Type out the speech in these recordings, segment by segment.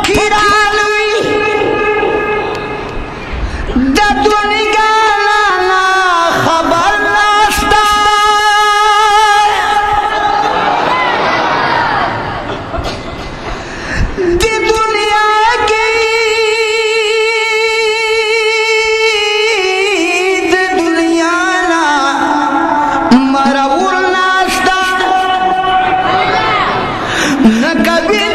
फकीरानवी द दुनिया ना खबर नास्ता दी दुनिया की द दुनिया ना मरऊर नास्ता न कभी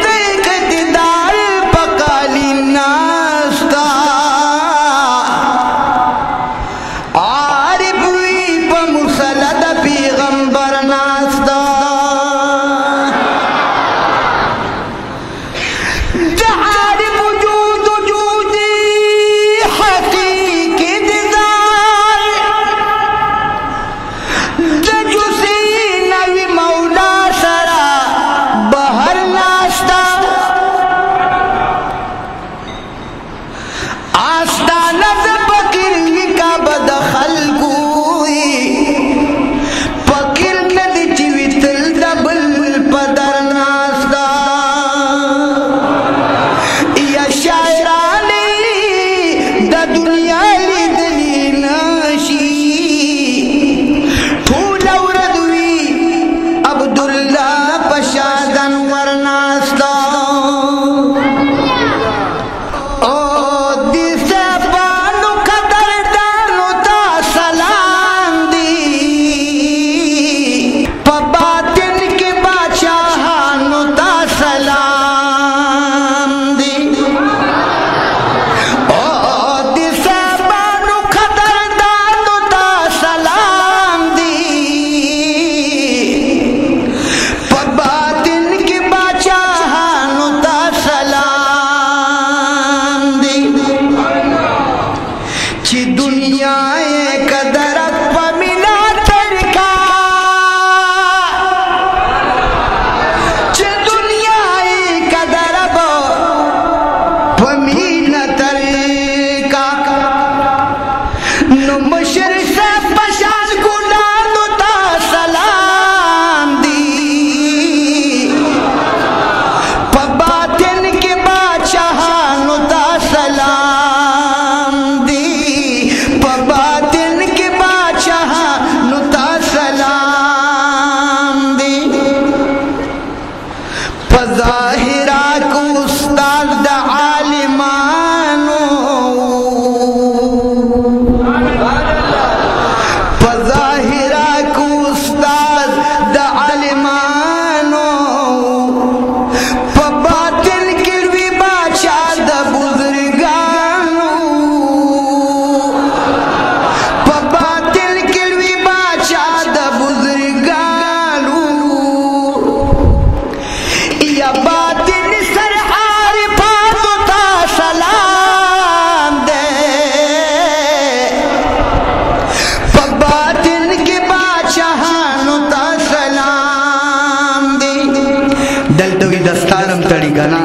दस्तारम तड़ी गना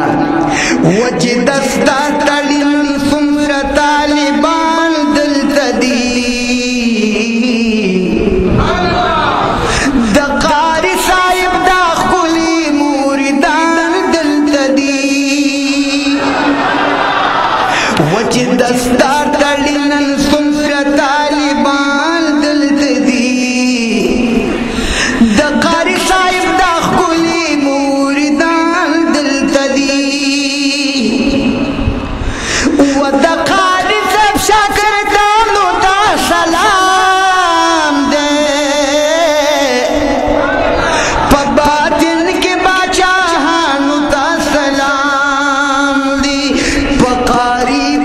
वजी दस्ता तड़ी सुमर तालिबान दिल तदी दकारी साहिब दा खुली मुरीदान दिल तदी वजी दस्ता तड़ी सुमर तालिबान दिल तदी दकारी साहिब दा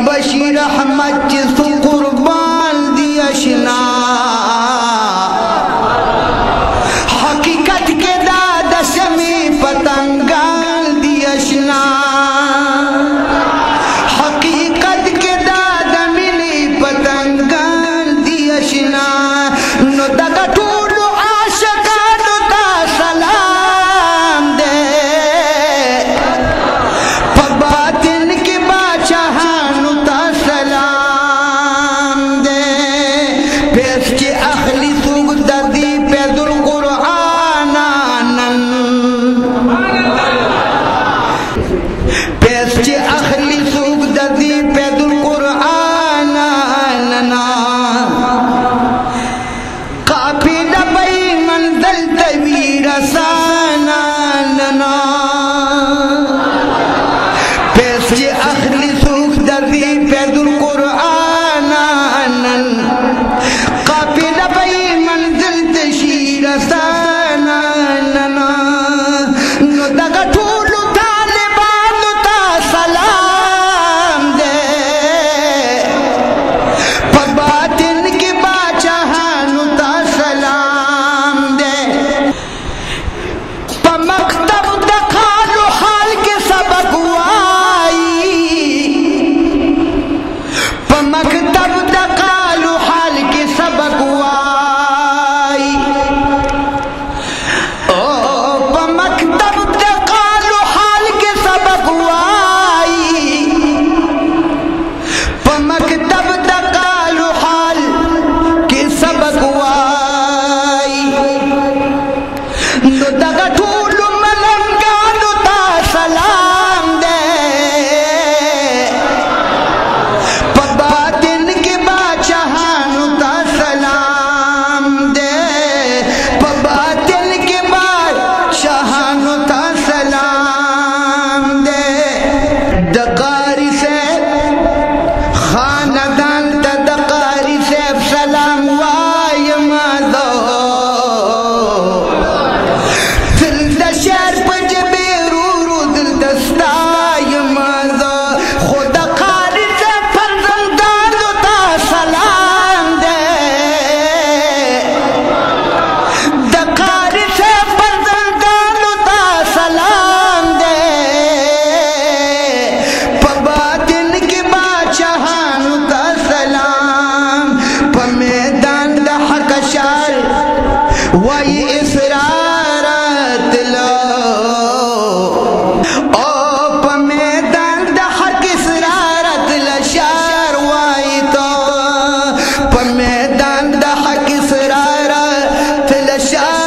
बशीर अहमद پیس چی اخلی سوک دردی پید القرآن ننا قافی دبئی منزل توی رسانا ننا پیس چی اخلی سوک دردی پید القرآن ننا قافی دبئی منزل تشی رسانا ننا نو دغا ټولو طالبانو ته سلام دے په باطن کې باچاهانو ته سلام دے په مکتب د قالو حال کې سبق وایي په مکتب د قالو حال کې سبق وایي په مکتب د قالو حال کې سبق وایي په مکتب د قالو حال کې سبق وایي نو دغه ټولو ملنګانو ته سلام دی په باطن کې باچاهانو ته سلام دی په باطن کې باچاهانو ته سلام دی د قاری صاحب خاندان ته د قاری صاحب سلام وایم زه دلته شعر په جبې ورو دلته ستایم زه خو د قاري صاحب فرزندانو ته سلام دی د قاري صاحب فرزندانو ته سلام دی په باطن کې باچاهانو ته سلام په میدان د حق شال وای اسرارت لو او په میدان د حق اسرارت لشار وای تو په میدان د حق اسرارت لشار